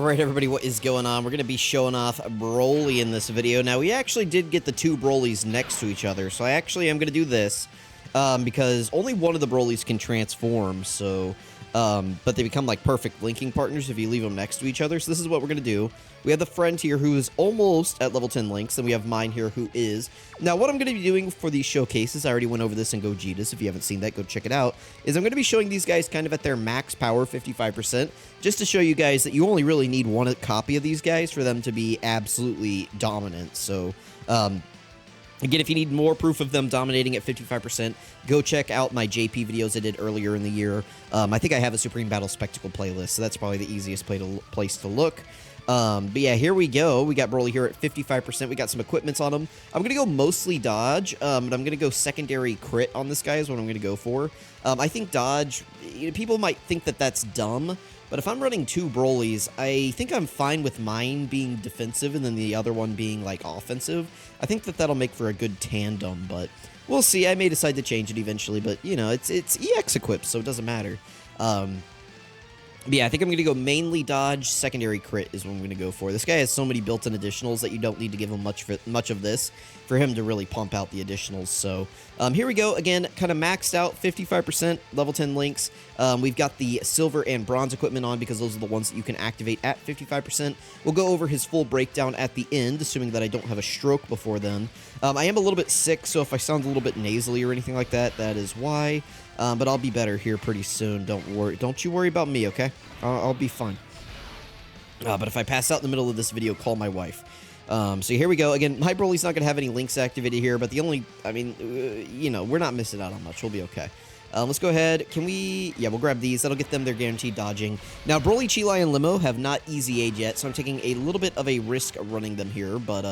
Alright everybody, what is going on? We're going to be showing off BROLY in this video. Now, we actually did get the two BROLYs next to each other, so I actually am going to do this, because only one of the BROLYs can transform, so, but they become like perfect linking partners if you leave them next to each other, so this is what we're going to do. We have the friend here who is almost at level 10 links, and we have mine here who is. Now, what I'm going to be doing for these showcases, I already went over this in Gogeta's. If you haven't seen that, go check it out, is I'm going to be showing these guys kind of at their max power, 55%, just to show you guys that you only really need one copy of these guys for them to be absolutely dominant. So, again, if you need more proof of them dominating at 55%, go check out my JP videos I did earlier in the year. I think I have a Supreme Battle Spectacle playlist, so that's probably the easiest place to look. But yeah, here we go. We got BROLY here at 55%. We got some equipments on him. I'm going to go mostly dodge, but I'm going to go secondary crit on this guy is what I'm going to go for. I think dodge, people might think that that's dumb, but if I'm running two BROLYs, I think I'm fine with mine being defensive and then the other one being, like, offensive. I think that that'll make for a good tandem, but we'll see. I may decide to change it eventually, but, you know, it's EX equipped, so it doesn't matter. But yeah, I think I'm going to go mainly dodge, secondary crit is what I'm going to go for. This guy has so many built-in additionals that you don't need to give him much of this for him to really pump out the additionals. So here we go. Again, kind of maxed out, 55%, level 10 links. We've got the silver and bronze equipment on because those are the ones that you can activate at 55%. We'll go over his full breakdown at the end, assuming that I don't have a stroke before then. I am a little bit sick, so if I sound a little bit nasally or anything like that, that is why. But I'll be better here pretty soon. Don't worry. Don't you worry about me, okay? I'll be fine. But if I pass out in the middle of this video, call my wife. So here we go. Again, my BROLY's not going to have any links activated here, but the only, I mean, you know, we're not missing out on much. We'll be okay. Let's go ahead. Can we, yeah, we'll grab these. That'll get them their guaranteed dodging. Now, BROLY, Cheelai, and Limo have not easy age yet, so I'm taking a little bit of a risk running them here, but,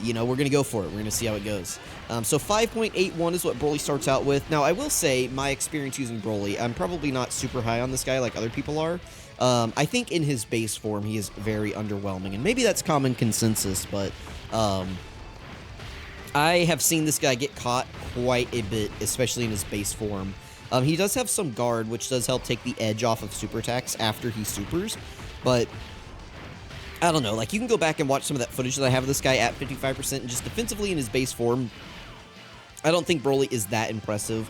you know, we're going to go for it. We're going to see how it goes. So 5.81 is what BROLY starts out with. Now, I will say, my experience using BROLY, I'm probably not super high on this guy like other people are. I think in his base form, he is very underwhelming, and maybe that's common consensus, but I have seen this guy get caught quite a bit, especially in his base form. He does have some guard, which does help take the edge off of super attacks after he supers, but I don't know, like, you can go back and watch some of that footage that I have of this guy at 55%, and just defensively in his base form, I don't think BROLY is that impressive.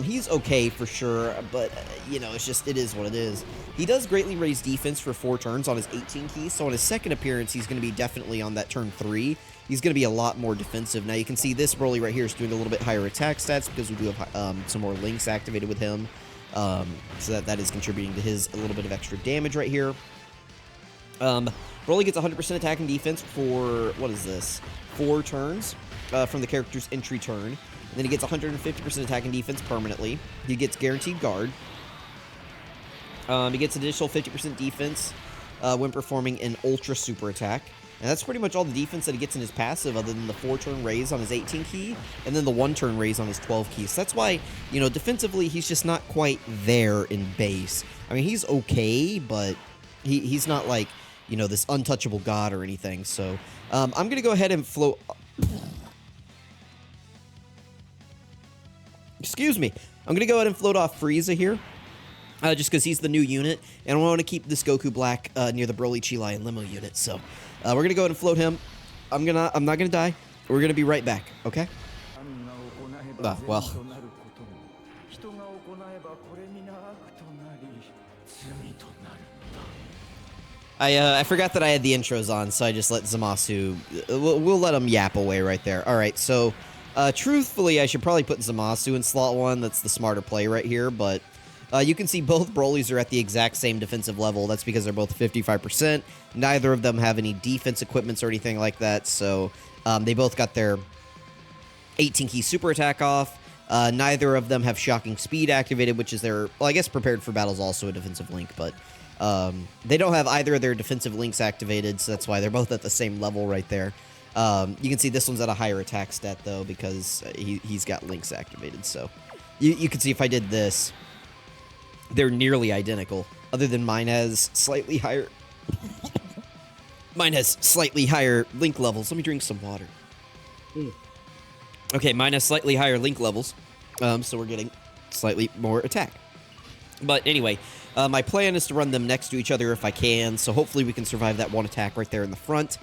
He's okay for sure, but, you know, it's just, it is what it is. He does greatly raise defense for 4 turns on his 18 key, so on his second appearance, he's going to be definitely on that turn 3. He's going to be a lot more defensive. Now, you can see this BROLY right here is doing a little bit higher attack stats because we do have some more links activated with him, so that is contributing to his a little bit of extra damage right here. BROLY gets 100% attack and defense for, what is this, 4 turns from the character's entry turn. And then he gets 150% attack and defense permanently. He gets guaranteed guard. He gets additional 50% defense when performing an ultra super attack. And that's pretty much all the defense that he gets in his passive other than the 4-turn raise on his 18 key and then the 1-turn raise on his 12 key. So that's why, you know, defensively, he's just not quite there in base. I mean, he's okay, but he's not like, you know, this untouchable god or anything. So I'm going to go ahead and float. Excuse me. I'm going to go ahead and float off Frieza here. Just because he's the new unit, and I want to keep this Goku Black near the BROLY, Cheelai, and Limo unit. So we're going to go ahead and float him. I'm not going to die. We're going to be right back, okay? Well. I forgot that I had the intros on, so I just let Zamasu... We'll let him yap away right there. Alright, so... truthfully, I should probably put Zamasu in slot 1. That's the smarter play right here, but... you can see both BROLYs are at the exact same defensive level. That's because they're both 55%. Neither of them have any defense equipments or anything like that, so... they both got their 18-key super attack off. Neither of them have shocking speed activated, which is their... Well, I guess prepared for battle is also a defensive link, but... they don't have either of their defensive links activated, so that's why they're both at the same level right there. You can see this one's at a higher attack stat, though, because he's got links activated, so... You can see if I did this, they're nearly identical, other than mine has slightly higher... mine has slightly higher link levels. Let me drink some water. Okay, mine has slightly higher link levels, so we're getting slightly more attack. But anyway, my plan is to run them next to each other if I can, so hopefully we can survive that one attack right there in the front,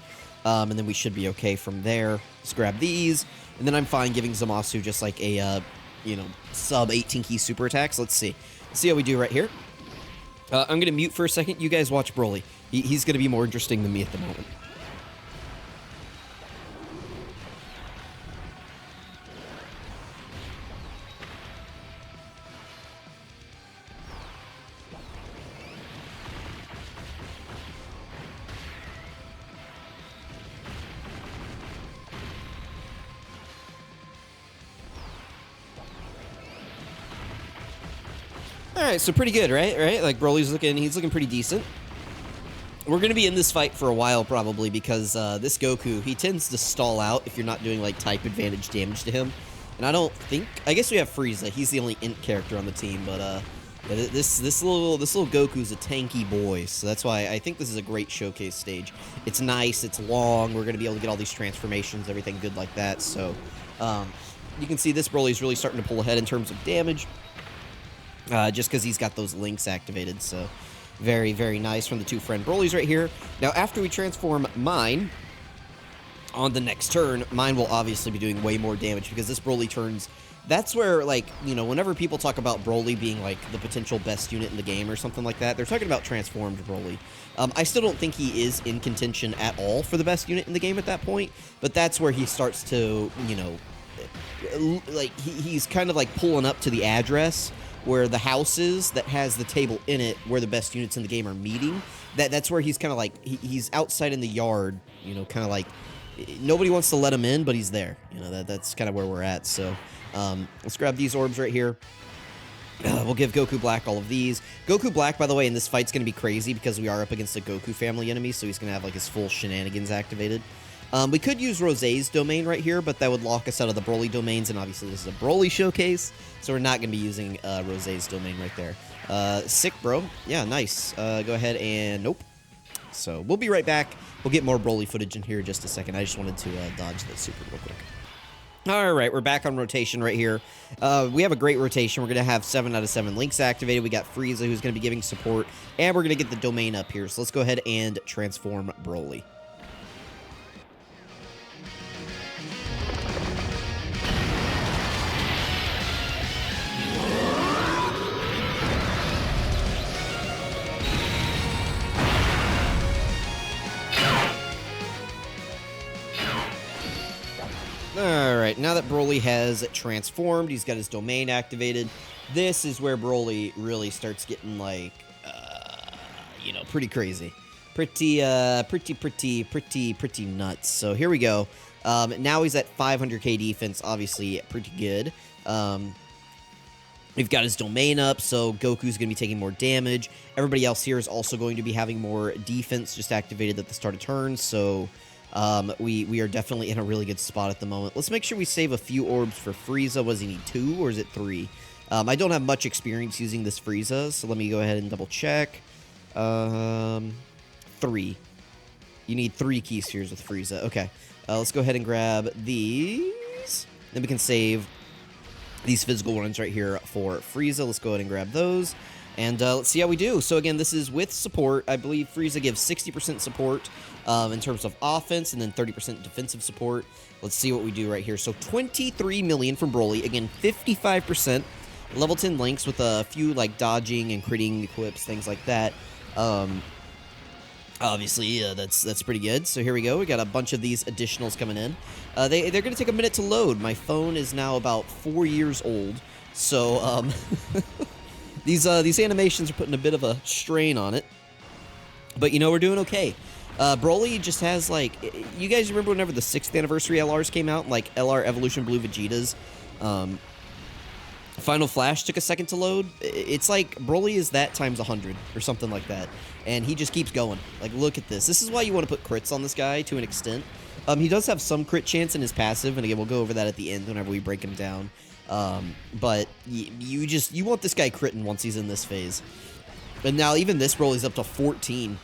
and then we should be okay from there. Let's grab these, and then I'm fine giving Zamasu just like a, you know, sub 18 key super attacks. Let's see. Let's see how we do right here. I'm going to mute for a second. You guys watch Broly. He's going to be more interesting than me at the moment. Alright, so pretty good, right? Like, Broly's he's looking pretty decent. We're going to be in this fight for a while, probably, because this Goku, he tends to stall out if you're not doing, like, type advantage damage to him. And I don't think... I guess we have Frieza. He's the only int character on the team, but, yeah, this little Goku's a tanky boy, so that's why I think this is a great showcase stage. It's nice, it's long, we're going to be able to get all these transformations, everything good like that, so... you can see this Broly's really starting to pull ahead in terms of damage. Just because he's got those links activated, so very, very nice from the two friend Brolys right here. Now, after we transform mine, on the next turn, mine will obviously be doing way more damage, because this Broly turns... That's where, like, you know, whenever people talk about Broly being, like, the potential best unit in the game or something like that, they're talking about transformed Broly. I still don't think he is in contention at all for the best unit in the game at that point, but that's where he starts to, you know, like, he's kind of, like, pulling up to the address where the house is that has the table in it where the best units in the game are meeting. That's where he's kind of like, he's outside in the yard, you know, kind of like, nobody wants to let him in, but he's there. You know, that's kind of where we're at. So, let's grab these orbs right here. We'll give Goku Black all of these. Goku Black, by the way, in this fight's going to be crazy because we are up against a Goku family enemy, so he's going to have, like, his full shenanigans activated. We could use Rosé's domain right here, but that would lock us out of the Broly domains, and obviously this is a Broly showcase, so we're not going to be using Rosé's domain right there. Sick, bro. Yeah, nice. Go ahead and... Nope. So, we'll be right back. We'll get more Broly footage in here in just a second. I just wanted to dodge that super real quick. Alright, we're back on rotation right here. We have a great rotation. We're going to have 7 out of 7 links activated. We got Frieza, who's going to be giving support, and we're going to get the domain up here. So, let's go ahead and transform Broly. Alright, now that Broly has transformed, he's got his domain activated, this is where Broly really starts getting, like, you know, pretty crazy. Pretty nuts. So here we go. Now he's at 500k defense, obviously pretty good. We've got his domain up, so Goku's going to be taking more damage. Everybody else here is also going to be having more defense just activated at the start of turn, so... we are definitely in a really good spot at the moment. Let's make sure we save a few orbs for Frieza. Does he need 2 or is it 3? I don't have much experience using this Frieza, so let me go ahead and double check. 3. You need 3 key spheres with Frieza. Okay. Let's go ahead and grab these. Then we can save these physical ones right here for Frieza. Let's go ahead and grab those. And let's see how we do. So again, this is with support. I believe Frieza gives 60% support in terms of offense and then 30% defensive support. Let's see what we do right here. So 23 million from Broly. Again, 55%. Level 10 links with a few like dodging and critting equips, things like that. Obviously, that's pretty good. So here we go. We got a bunch of these additionals coming in. They're going to take a minute to load. My phone is now about 4 years old. So, These animations are putting a bit of a strain on it. But, you know, we're doing okay. Broly just has, like... You guys remember whenever the 6th anniversary LRs came out? Like, LR Evolution Blue Vegetas. Final Flash took a second to load. It's like Broly is that times 100 or something like that. And he just keeps going. Like, look at this. This is why you want to put crits on this guy to an extent. He does have some crit chance in his passive. And again, we'll go over that at the end whenever we break him down. But you want this guy critting once he's in this phase. And now even this Broly's up to 14.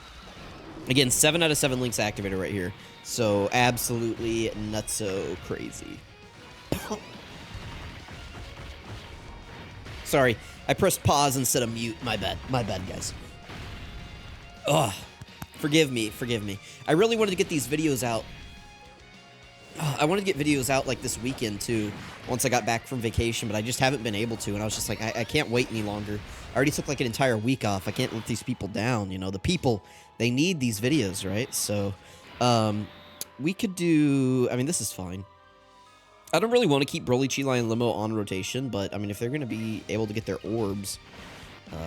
Again, 7 out of 7 links activated right here. So absolutely nutso crazy. Sorry, I pressed pause instead of mute. My bad, guys. Ugh. Forgive me. I really wanted to get these videos out. I wanted to get videos out like this weekend too, once I got back from vacation, but I just haven't been able to, and I was just like, I can't wait any longer. I already took like an entire week off. I can't let these people down, you know. The people, they need these videos, right? So, we could do, I mean, this is fine. I don't really want to keep Broly, Chi-Lai, and Limo on rotation, but, I mean, if they're going to be able to get their orbs,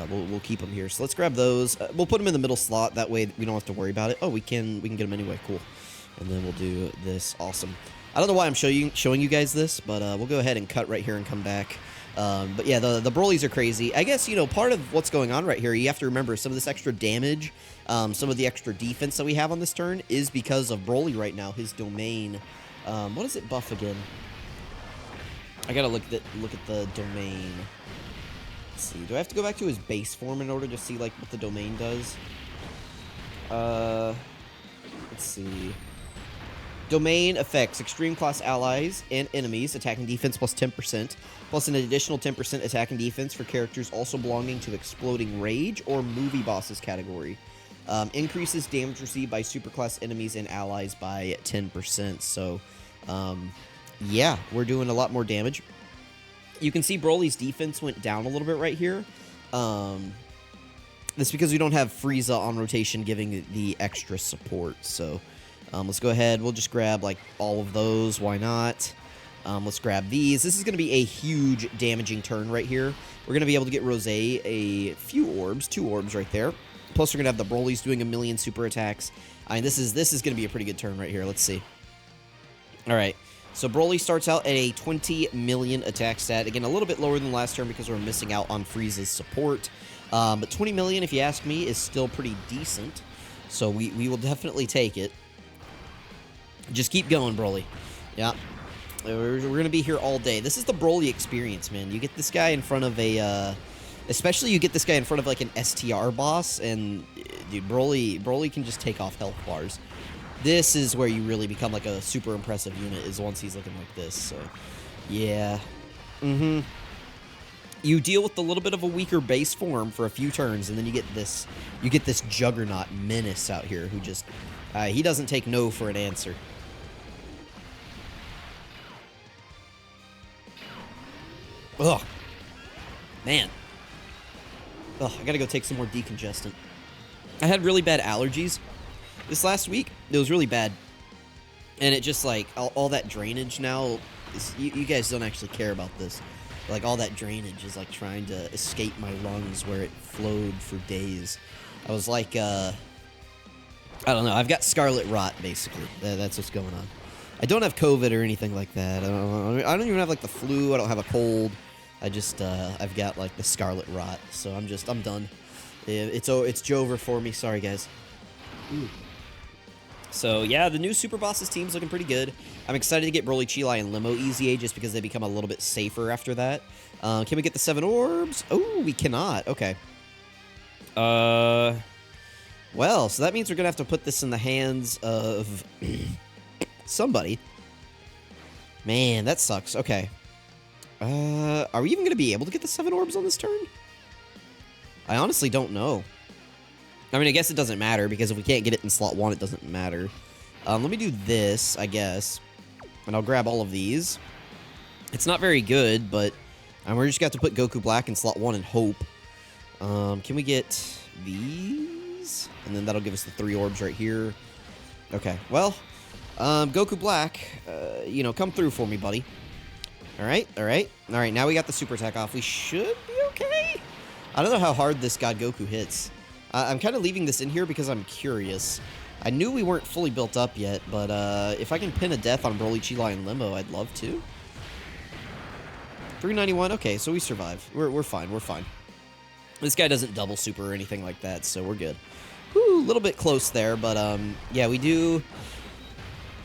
we'll keep them here. So let's grab those. We'll put them in the middle slot. That way we don't have to worry about it. Oh, we can get them anyway. Cool. And then we'll do this. Awesome. I don't know why I'm showing you guys this, but we'll go ahead and cut right here and come back. But yeah, the Brolys are crazy. I guess, you know, part of what's going on right here, you have to remember some of this extra damage, some of the extra defense that we have on this turn is because of Broly right now. His domain. What does it buff again? I gotta look at the domain. Let's see. Do I have to go back to his base form in order to see like what the domain does? Let's see. Domain affects extreme class allies and enemies, attacking defense plus 10%, plus an additional 10% attacking defense for characters also belonging to Exploding Rage or Movie Bosses category. Increases damage received by superclass enemies and allies by 10%. So, yeah, we're doing a lot more damage. You can see Broly's defense went down a little bit right here. That's because we don't have Frieza on rotation giving the extra support. So, let's go ahead. We'll just grab, like, all of those. Why not? Let's grab these. This is going to be a huge damaging turn right here. We're going to be able to get Rose a few orbs. 2 orbs right there. Plus, we're going to have the Brolys doing a million super attacks. I mean, this is going to be a pretty good turn right here. Let's see. All right. So, Broly starts out at a 20 million attack stat. Again, a little bit lower than last turn because we're missing out on Frieza's support. But 20 million, if you ask me, is still pretty decent. So, we will definitely take it. Just keep going, Broly. Yeah. We're going to be here all day. This is the Broly experience, man. You get this guy in front of a... especially you get this guy in front of, like, an STR boss, and, dude, Broly can just take off health bars. This is where you really become, like, a super impressive unit, is once he's looking like this, so... Yeah. You deal with a little bit of a weaker base form for a few turns, and then you get this juggernaut menace out here who just... he doesn't take no for an answer. Ugh. Man. Ugh, I gotta go take some more decongestant. I had really bad allergies this last week. It was really bad. And it just, like, all that drainage now, you guys don't actually care about this. Like, all that drainage is, like, trying to escape my lungs where it flowed for days. I was like, I don't know. I've got scarlet rot, basically. That's what's going on. I don't have COVID or anything like that. I don't even have, like, the flu. I don't have a cold. I just, I've got, like, the scarlet rot. So I'm done. It's over for me. Sorry, guys. Ooh. So, yeah, the new Super Bosses team's looking pretty good. I'm excited to get Broly, Chi-Lai, and Limo EZA just because they become a little bit safer after that. Can we get the 7 orbs? Oh, we cannot. Okay. Well, so that means we're going to have to put this in the hands of somebody. Man, that sucks. Okay. Are we even going to be able to get the 7 orbs on this turn? I honestly don't know. I mean, I guess it doesn't matter, because if we can't get it in slot 1, it doesn't matter. Let me do this, I guess. And I'll grab all of these. It's not very good, but we're just going to have to put Goku Black in slot 1 and hope. Can we get these? And then that'll give us the 3 orbs right here. Okay, well, Goku Black, you know, come through for me, buddy. All right, now we got the super attack off. We should be okay. I don't know how hard this God Goku hits. I'm kind of leaving this in here because I'm curious. I knew we weren't fully built up yet, but if I can pin a death on Broly, Chi-Lai, and Limo, I'd love to. 391, okay, so we survive. We're fine, we're fine. This guy doesn't double super or anything like that, so we're good. Whew, a little bit close there, but yeah, we do...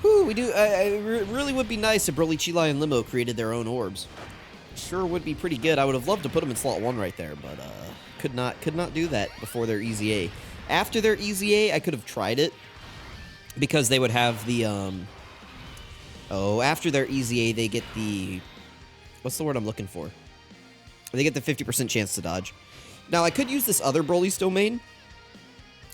Whew, it really would be nice if Broly, Chi-Lai, and Limo created their own orbs. Sure would be pretty good. I would have loved to put them in slot 1 right there, but could not do that before their EZA. After their EZA, I could have tried it, because they would have the after their EZA, they get the... What's the word I'm looking for? They get the 50% chance to dodge. Now, I could use this other Broly's domain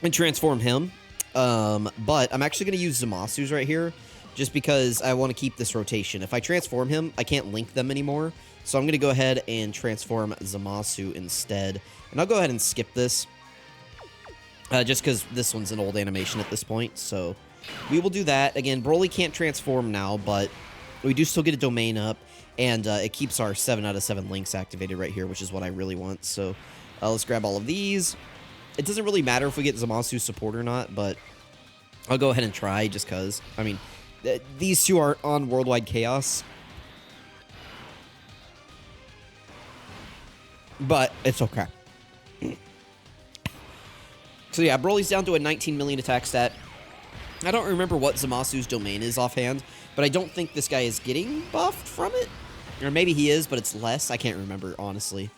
and transform him, but I'm actually going to use Zamasu's right here just because I want to keep this rotation. If I transform him, I can't link them anymore, so I'm going to go ahead and transform Zamasu instead. And I'll go ahead and skip this, just because this one's an old animation at this point, so we will do that. Again, Broly can't transform now, but we do still get a domain up, and it keeps our 7 out of 7 links activated right here, which is what I really want. So let's grab all of these. It doesn't really matter if we get Zamasu's support or not, but I'll go ahead and try just because. I mean, these two are on Worldwide Chaos, but it's okay. So yeah, Broly's down to a 19 million attack stat. I don't remember what Zamasu's domain is offhand, but I don't think this guy is getting buffed from it. Or maybe he is, but it's less. I can't remember, honestly.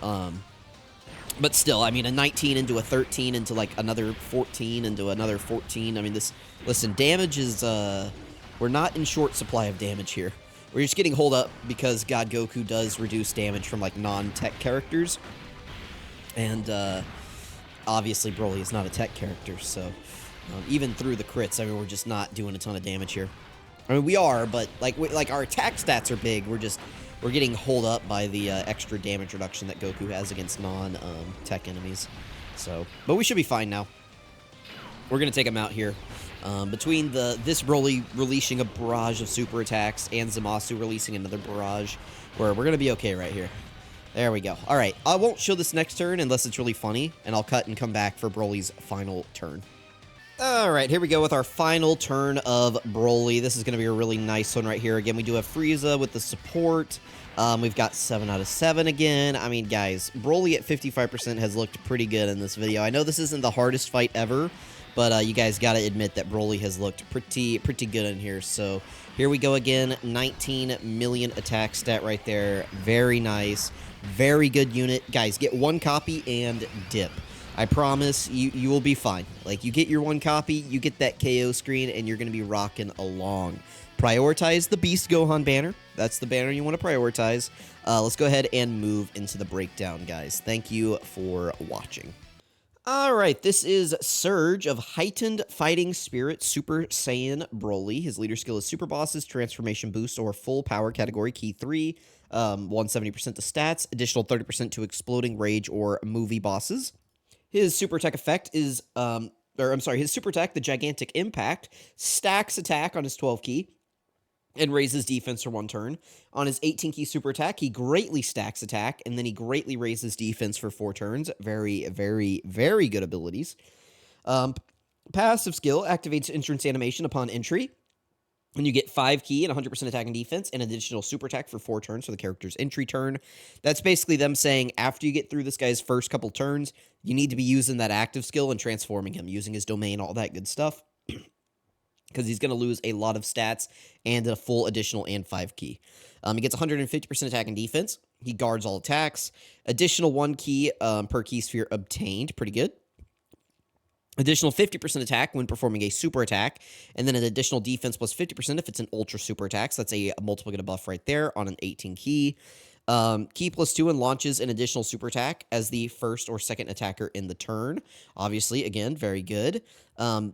But still, I mean, a 19 into a 13 into, like, another 14 into another 14. I mean, this... Listen, damage is, we're not in short supply of damage here. We're just getting hold up because God Goku does reduce damage from, like, non-tech characters. And, obviously, Broly is not a tech character, so... even through the crits, I mean, we're just not doing a ton of damage here. I mean, we are, but, like our attack stats are big. We're getting holed up by the extra damage reduction that Goku has against non-tech enemies. So, but we should be fine now. We're going to take him out here. Between this Broly releasing a barrage of super attacks and Zamasu releasing another barrage, we're going to be okay right here. There we go. All right, I won't show this next turn unless it's really funny, and I'll cut and come back for Broly's final turn. Alright, here we go with our final turn of Broly. This is going to be a really nice one right here. Again, we do have Frieza with the support. We've got 7 out of 7 again. I mean, guys, Broly at 55% has looked pretty good in this video. I know this isn't the hardest fight ever, but you guys got to admit that Broly has looked pretty good in here. So here we go again. 19 million attack stat right there. Very nice. Very good unit. Guys, get 1 copy and dip. I promise you will be fine. Like, you get your 1 copy, you get that KO screen, and you're going to be rocking along. Prioritize the Beast Gohan banner. That's the banner you want to prioritize. Let's go ahead and move into the breakdown, guys. Thank you for watching. Alright, this is Surge of Heightened Fighting Spirit Super Saiyan Broly. His leader skill is Super Bosses, Transformation Boost, or Full Power category, Key 3. 170% to stats, additional 30% to Exploding Rage or Movie Bosses. His super attack effect is, his super attack, the Gigantic Impact, stacks attack on his 12 key and raises defense for 1 turn. On his 18 key super attack, he greatly stacks attack, and then he greatly raises defense for 4 turns. Very, very, very good abilities. Passive skill activates entrance animation upon entry. And you get 5 key and 100% attack and defense and additional super attack for 4 turns for the character's entry turn. That's basically them saying after you get through this guy's first couple turns, you need to be using that active skill and transforming him, using his domain, all that good stuff. Because he's going to lose a lot of stats and a full additional and 5 key. He gets 150% attack and defense. He guards all attacks. Additional 1 key per key sphere obtained. Pretty good. Additional 50% attack when performing a super attack, and then an additional defense plus 50% if it's an ultra super attack. So that's a multiplicative buff right there on an 18 key. Key plus 2 and launches an additional super attack as the first or second attacker in the turn. Obviously, again, very good.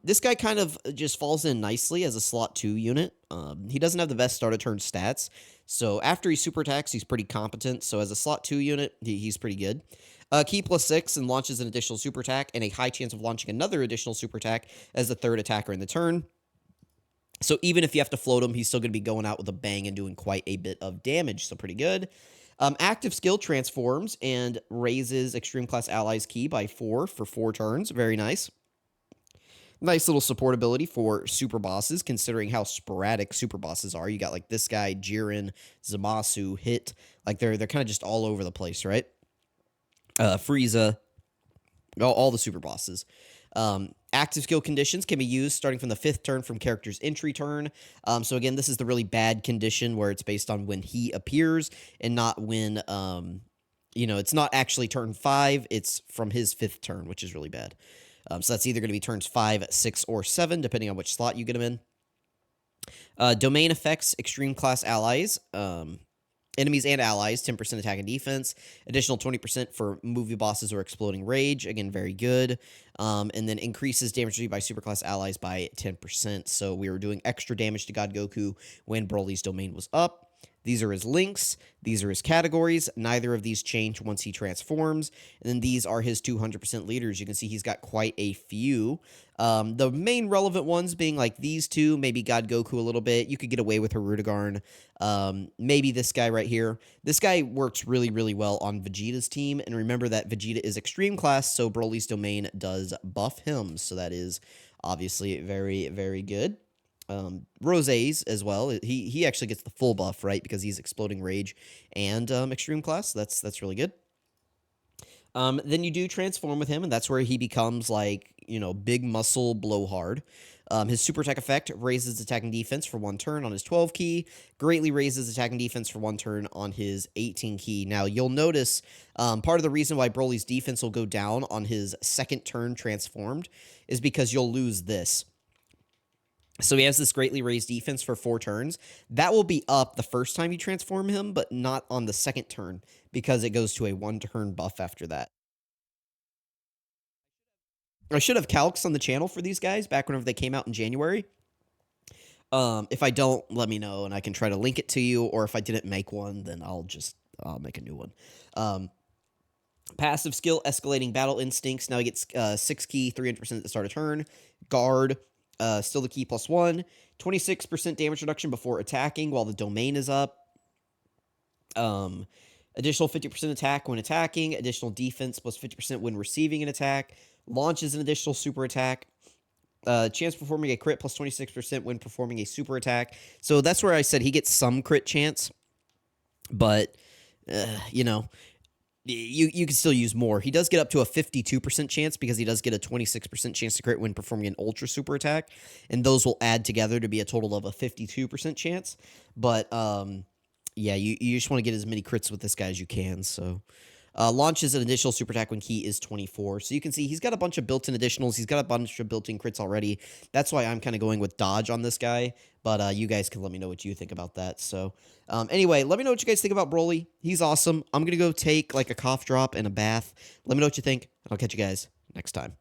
This guy kind of just falls in nicely as a slot 2 unit. He doesn't have the best start of turn stats, so after he super attacks, he's pretty competent. So as a slot 2 unit, he's pretty good. Key plus 6 and launches an additional super attack, and a high chance of launching another additional super attack as the third attacker in the turn. So even if you have to float him, he's still going to be going out with a bang and doing quite a bit of damage, so pretty good. Active skill transforms and raises Extreme Class Allies key by 4 for 4 turns. Very nice. Nice little support ability for super bosses, considering how sporadic super bosses are. You got like this guy, Jiren, Zamasu, Hit. Like they're kind of just all over the place, right? Frieza, all the super bosses. Active skill conditions can be used starting from the 5th turn from character's entry turn. So again, this is the really bad condition where it's based on when he appears and not when, it's not actually turn 5. It's from his 5th turn, which is really bad. So that's either going to be turns 5, 6, or 7, depending on which slot you get him in. Domain effects, extreme class allies. Enemies and allies, 10% attack and defense. Additional 20% for movie bosses or exploding rage. Again, very good. And then increases damage received by superclass allies by 10%. So we were doing extra damage to God Goku when Broly's domain was up. These are his links. These are his categories. Neither of these change once he transforms. And then these are his 200% leaders. You can see he's got quite a few. The main relevant ones being like these two, maybe God Goku a little bit. You could get away with Harudegarn. Maybe this guy right here. This guy works really, really well on Vegeta's team. And remember that Vegeta is extreme class, so Broly's domain does buff him. So that is obviously very, very good. Rose's as well. He actually gets the full buff, right? Because he's exploding rage and extreme class. That's really good. Then you do transform with him, and that's where he becomes like, you know, big muscle blowhard. His super attack effect raises attack and defense for 1 turn on his 12 key, greatly raises attack and defense for 1 turn on his 18 key. Now, you'll notice part of the reason why Broly's defense will go down on his 2nd turn transformed is because you'll lose this. So he has this greatly raised defense for 4 turns. That will be up the first time you transform him, but not on the 2nd turn because it goes to a 1-turn buff after that. I should have calcs on the channel for these guys back whenever they came out in January. If I don't, let me know, and I can try to link it to you, or if I didn't make one, then I'll make a new one. Passive skill, Escalating Battle Instincts. Now he gets 6 key, 300% at the start of turn. Guard, still the key +1. 26% damage reduction before attacking while the domain is up. Additional 50% attack when attacking. Additional defense plus 50% when receiving an attack. Launches an additional super attack. Chance performing a crit plus 26% when performing a super attack. So that's where I said he gets some crit chance. But, you know, you can still use more. He does get up to a 52% chance because he does get a 26% chance to crit when performing an ultra super attack. And those will add together to be a total of a 52% chance. But, yeah, you just want to get as many crits with this guy as you can, so... launches an additional super attack when key is 24. So you can see he's got a bunch of built-in additionals. He's got a bunch of built-in crits already. That's why I'm kind of going with dodge on this guy. But you guys can let me know what you think about that. So anyway, let me know what you guys think about Broly. He's awesome. I'm going to go take like a cough drop and a bath. Let me know what you think. I'll catch you guys next time.